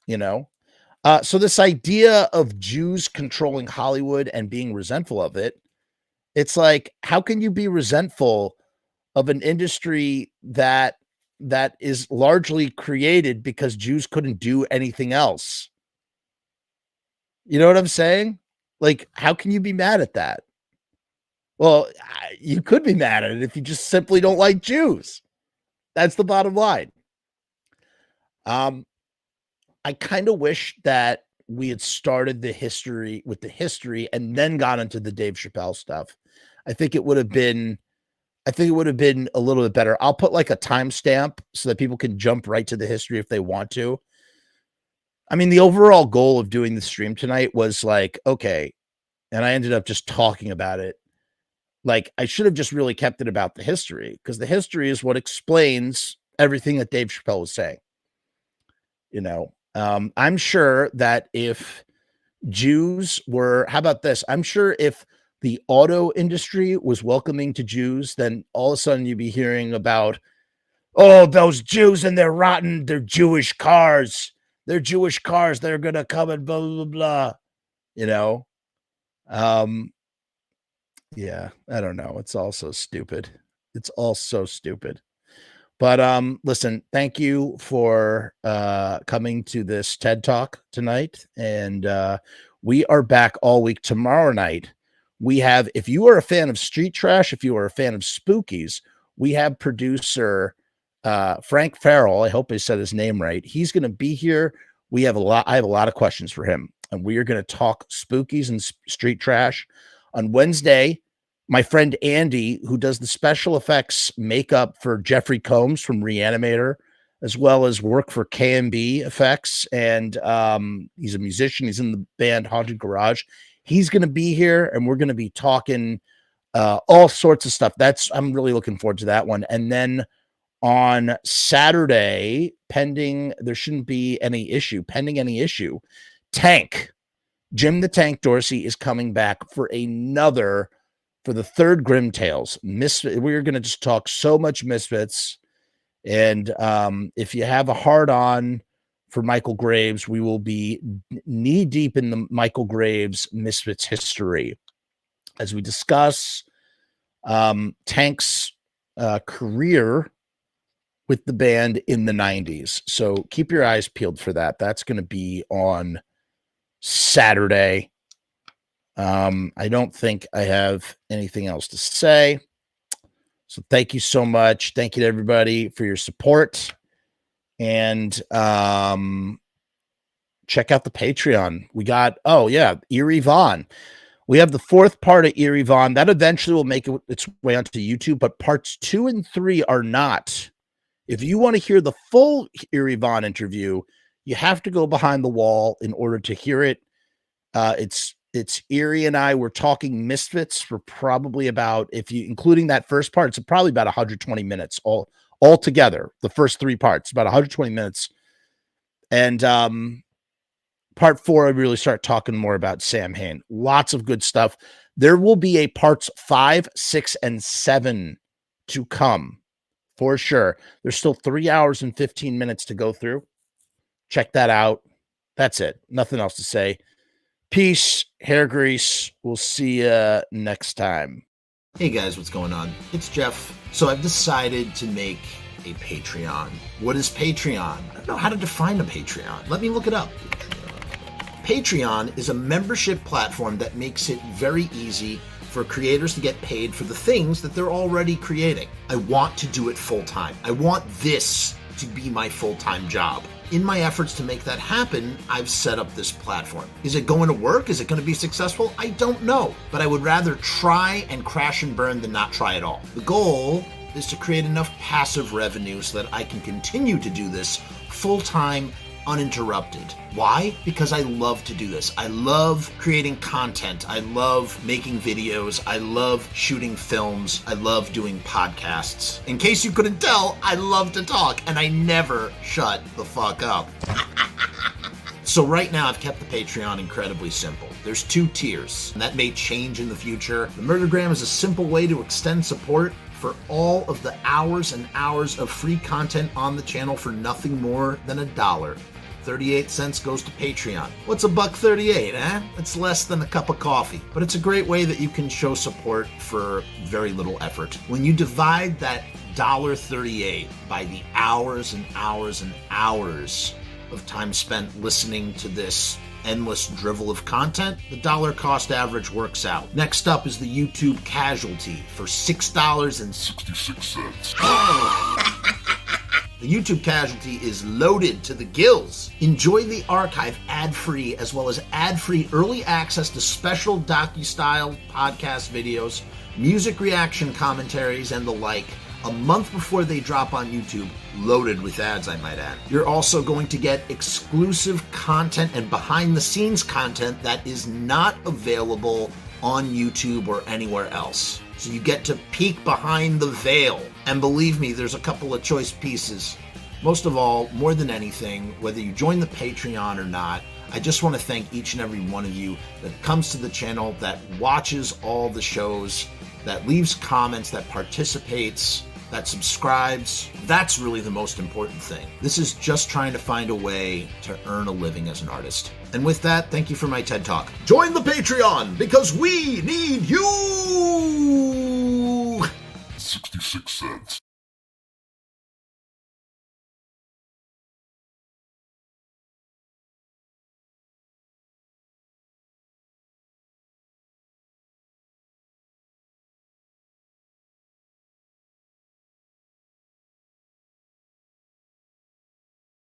So this idea of Jews controlling Hollywood and being resentful of it, it's like, how can you be resentful of an industry that is largely created because Jews couldn't do anything else? You know what I'm saying? Like, how can you be mad at that? Well, you could be mad at it if you just simply don't like Jews. That's the bottom line. I kind of wish that we had started the history and then got into the Dave Chappelle stuff. I think it would have been a little bit better. I'll put like a timestamp so that people can jump right to the history if they want to. I mean, the overall goal of doing the stream tonight was like, okay, and I ended up just talking about it. Like, I should have just really kept it about the history, because the history is what explains everything that Dave Chappelle was saying. I'm sure that if Jews were, how about this? I'm sure if the auto industry was welcoming to Jews, then all of a sudden you'd be hearing about Oh, those Jews and their Jewish cars. They're Jewish cars. They're gonna come and blah blah blah. You know, um, yeah, I don't know. It's all so stupid. It's all so stupid. But listen, thank you for coming to this TED Talk tonight. And we are back all week. Tomorrow night, we have, if you are a fan of street trash, if you are a fan of spookies, we have producer Frank Farrell. I hope I said his name right. He's going to be here. I have a lot of questions for him, and we are going to talk spookies and street trash. On Wednesday, my friend Andy, who does the special effects makeup for Jeffrey Combs from Reanimator, as well as work for KMB Effects, and he's a musician. He's in the band Haunted Garage. He's going to be here, and we're going to be talking all sorts of stuff. I'm really looking forward to that one. And then on Saturday, pending any issue, Jim the Tank Dorsey is coming back for the third Grim Tales. We're going to just talk so much Misfits. And if you have a hard-on for Michael Graves, we will be knee-deep in the Michael Graves Misfits history as we discuss Tank's career with the band in the 90s. So keep your eyes peeled for that. That's going to be on Saturday. I don't think I have anything else to say. So thank you so much. Thank you to everybody for your support. And check out the Patreon. We got, Eerie Vaughn. We have the fourth part of Eerie Vaughn. That eventually will make its way onto YouTube, but parts 2 and 3 are not. If you want to hear the full Eerie Vaughn interview, you have to go behind the wall in order to hear it. It's Eerie and I were talking Misfits for probably about, including that first part, it's probably about 120 minutes all together. The first 3 parts, about 120 minutes. And part 4, I really start talking more about Sam Hain. Lots of good stuff. There will be a parts 5, 6, and 7 to come for sure. There's still 3 hours and 15 minutes to go through. Check that out. That's it. Nothing else to say. Peace, hair grease. We'll see you next time. Hey guys, what's going on? It's Jeff. So I've decided to make a Patreon. What is Patreon? I don't know how to define a Patreon. Let me look it up. Patreon is a membership platform that makes it very easy for creators to get paid for the things that they're already creating. I want to do it full time. I want this to be my full-time job. In my efforts to make that happen, I've set up this platform. Is it going to work? Is it going to be successful? I don't know, but I would rather try and crash and burn than not try at all. The goal is to create enough passive revenue so that I can continue to do this full-time, uninterrupted. Why? Because I love to do this. I love creating content. I love making videos. I love shooting films. I love doing podcasts. In case you couldn't tell, I love to talk and I never shut the fuck up. So right now I've kept the Patreon incredibly simple. There's 2 tiers, and that may change in the future. The Murdergram is a simple way to extend support for all of the hours and hours of free content on the channel for nothing more than $1. 38 cents goes to Patreon. What's $1.38, eh? It's less than a cup of coffee, but it's a great way that you can show support for very little effort. When you divide that $1.38 by the hours and hours and hours of time spent listening to this endless drivel of content, the dollar cost average works out. Next up is the YouTube Casualty for $6.66. The YouTube Casualty is loaded to the gills. Enjoy the archive ad-free, as well as ad-free early access to special docu-style podcast videos, music reaction commentaries, and the like, a month before they drop on YouTube, loaded with ads, I might add. You're also going to get exclusive content and behind-the-scenes content that is not available on YouTube or anywhere else. So you get to peek behind the veil. And believe me, there's a couple of choice pieces. Most of all, more than anything, whether you join the Patreon or not, I just want to thank each and every one of you that comes to the channel, that watches all the shows, that leaves comments, that participates. that subscribes. That's really the most important thing. This is just trying to find a way to earn a living as an artist. And with that, thank you for my TED Talk. Join the Patreon because we need you! 66 cents.